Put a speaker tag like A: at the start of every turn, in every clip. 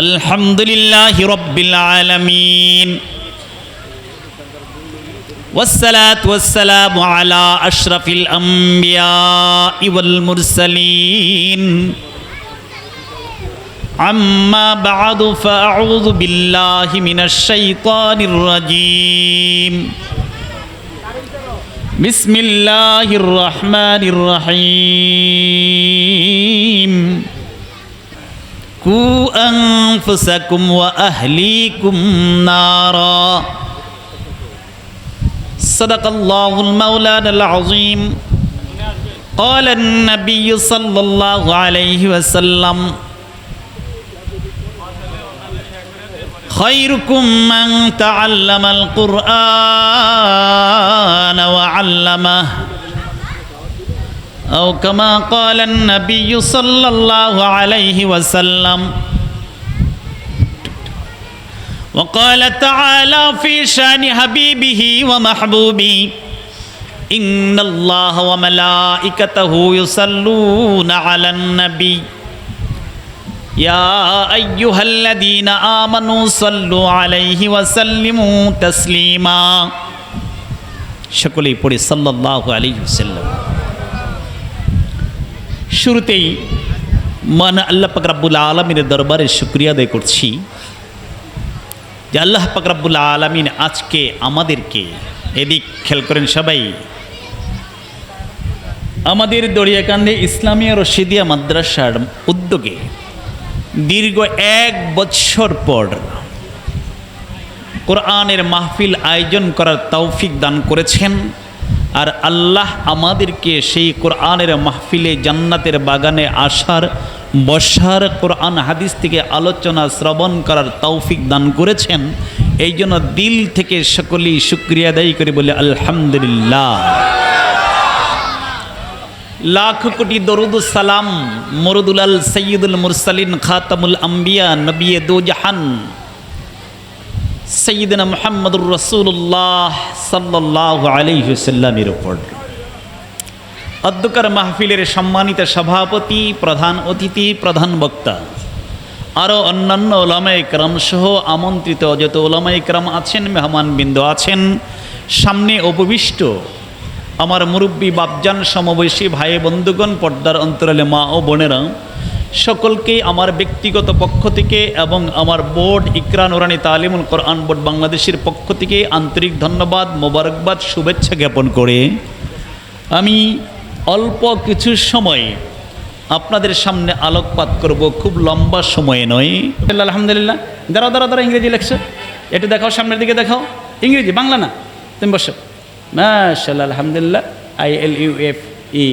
A: আলহামদুলিল্লাহি রাব্বিল আলামিন والصلاة والسلام على أشرف الأنبياء والمرسلين أما بعد فأعوذ بالله من الشيطان الرجيم بسم الله الرحمن الرحيم قوا أنفسكم وأهليكم نارا صدق الله المولانا العظيم قال النبي صلى الله عليه وسلم خيركم من تعلم القرآن وعلمه أو كما قال النبي صلى الله عليه وسلم وقال تعالى في شان حبيبه ومحبوبه إن الله وملائكته يصلون على النبي يا أيها الذين آمنوا صلوا عليه وسلموا تسليما সকলেই পড়ি সাল্লাল্লাহু আলাইহি ওয়াসাল্লাম। শুরুতেই মহান আল্লাহ পাক রব্বুল আলামিনের দরবারে শুকরিয়া আদায় করছি যে আল্লাহ পাক রব্বুল আলামিন আজকে আমাদেরকে এদিক খেয়াল করেন সবাই, আমাদের দরিয়াকান্দে ইসলামিয়া রশিদিয়া মাদ্রাসার উদ্যোগে দীর্ঘ 1 বছর পর কোরআনের মাহফিল আয়োজন করার তৌফিক দান করেছেন। আর আল্লাহ আমাদেরকে সেই কোরআনের মাহফিলে জান্নাতের বাগানে আসার, বসার, কোরআন হাদিস থেকে আলোচনা শ্রবণ করার তৌফিক দান করেছেন। এই জন্য দিল থেকে সকলেই শুকরিয়া আদায় করে বলে আলহামদুলিল্লাহ। লাখ কোটি দরুদ সালাম মরুদুলাল সৈয়দুল মুরসালিন খাতামুল আম্বিয়া নবী দো জাহান সৈয়দনা মুহাম্মদুর রাসূলুল্লাহ সাল্লাল্লাহু আলাইহি ওয়াসাল্লামের উপর। অধ্যকার মাহফিলের সম্মানিত সভাপতি, প্রধান অতিথি, প্রধান বক্তা, আরও অন্যান্য ওলামায়ে কেরাম সহ আমন্ত্রিত যত ওলামায়ে কেরাম আছেন, মেহমানবৃন্দ আছেন, সামনে উপবিষ্ট আমার মুরব্বী বাপজান, সমবয়সী ভাই বন্ধুগণ, পর্দার অন্তরালে মা ও বোনেরা, সকলকে আমার ব্যক্তিগত পক্ষ থেকে এবং আমার বোর্ড ইকরা নুরানি তালিমুল কোরআন বোর্ড বাংলাদেশের পক্ষ থেকে আন্তরিক ধন্যবাদ, মোবারকবাদ, শুভেচ্ছা জ্ঞাপন করে আমি অল্প কিছু সময় আপনাদের সামনে আলোকপাত করব, খুব লম্বা সময় নয়। আলহামদুলিল্লাহ। দাঁড়াও দাঁড়াও দাঁড়াও, ইংরেজি লেখছো, একটু দেখাও, সামনের দিকে দেখাও, ইংরেজি, বাংলা না, তুমি বসো। মাশাআল্লাহ, আলহামদুলিল্লাহ, ILUFEHTJ,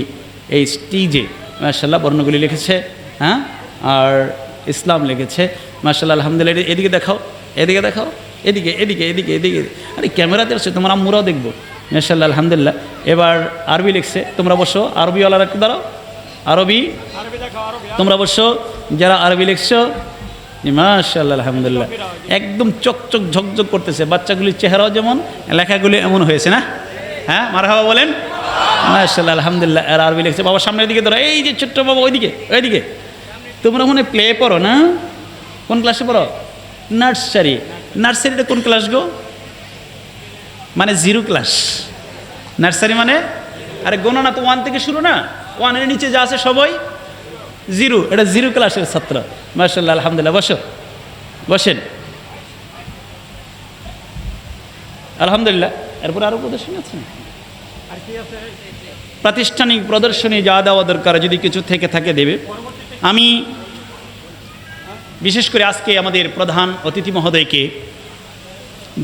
A: মাশাআল্লাহ বর্ণগুলি লিখেছে, হ্যাঁ, আর ইসলাম লিখেছে, মাশাআল্লাহ আলহামদুলিল্লাহ। এদিকে দেখাও, এদিকে দেখাও, এদিকে এদিকে এদিকে এদিকে, আরে ক্যামেরাতে আছে, তোমার আম্মুরাও দেখবো, মাশাআল্লাহ আলহামদুলিল্লাহ। এবার আরবি লিখছে, তোমরা বসো, আরবিওয়ালারা একটু দাঁড়াও, আরবি তোমরা বসো, যারা আরবি লিখছো, মাশাআল্লাহ আলহামদুলিল্লাহ, একদম চকচক ঝকঝক করতেছে, বাচ্চাগুলির চেহারাও যেমন, লেখাগুলি এমন হয়েছে না, হ্যাঁ, মারহাবা বলেন, মাশাআল্লাহ আলহামদুলিল্লাহ। আর আরবি লিখছে, বাবা সামনের দিকে ধরো, এই যে ছোট্ট বাবা, ওইদিকে ওইদিকে। তোমরা মনে প্লে পড়ো না? কোন ক্লাসে পড়ো? নার্সারি। নার্সারিটা কোন ক্লাস গো? মানে 0 ক্লাস। নার্সারি মানে, আরে গণনা তো 1 থেকে শুরু না, 1-এর নিচে যা আছে সবাই 0, এটা 0 ক্লাসের ছাত্র। মাশাআল্লাহ আলহামদুলিল্লাহ, বসো, বসেন, আলহামদুলিল্লাহ। এরপরে আরও প্রদর্শনী আছে, প্রাতিষ্ঠানিক প্রদর্শনী যা দেওয়া দরকার যদি কিছু থেকে থাকে দেবে। আমি বিশেষ করে আজকে আমাদের প্রধান অতিথি মহোদয়কে,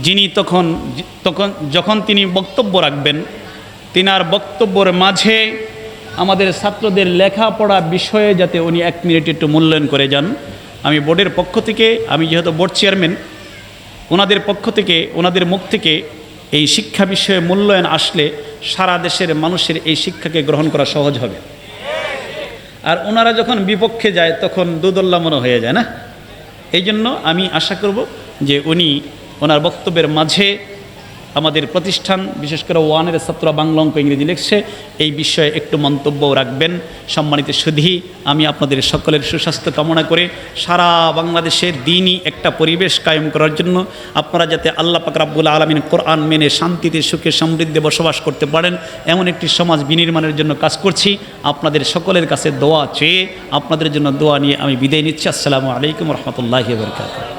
A: যিনি যখন তিনি বক্তব্য রাখবেন, তিনার বক্তব্যের মাঝে আমাদের ছাত্রদের লেখাপড়া বিষয়ে যাতে উনি 1 মিনিট একটু মূল্যায়ন করে যান। আমি বোর্ডের পক্ষ থেকে, আমি যেহেতু বোর্ড চেয়ারম্যান, ওনাদের পক্ষ থেকে, ওনাদের মুখ থেকে এই শিক্ষা বিষয়ে মূল্যায়ন আসলে সারা দেশের মানুষের এই শিক্ষাকে গ্রহণ করা সহজ হবে। আর ওনারা যখন বিপক্ষে যায় তখন দুদল্লা মনে হয়ে যায় না। এই জন্য আমি আশা করব যে উনি ওনার বক্তব্যের মাঝে আমাদের প্রতিষ্ঠান, বিশেষ করে ওয়ানের ছাত্র বাংলা অঙ্ক ইংরেজি লিখছে, এই বিষয়ে একটু মন্তব্য রাখবেন। সম্মানিত সুধী, আমি আপনাদের সকলের সুস্বাস্থ্য কামনা করে সারা বাংলাদেশে দ্বীনি একটা পরিবেশ কায়েম করার জন্য আপনারা যাতে আল্লাহ পাক রাব্বুল আলামিন কোরআন মেনে শান্তিতে সুখে সমৃদ্ধে বসবাস করতে পারেন এমন একটি সমাজ বিনির্মাণের জন্য কাজ করছি। আপনাদের সকলের কাছে দোয়া চেয়ে আপনাদের জন্য দোয়া নিয়ে আমি বিদায় নিচ্ছি। আসসালামু আলাইকুম রহমতুল্লাহি ওয়া বারাকাতুহু।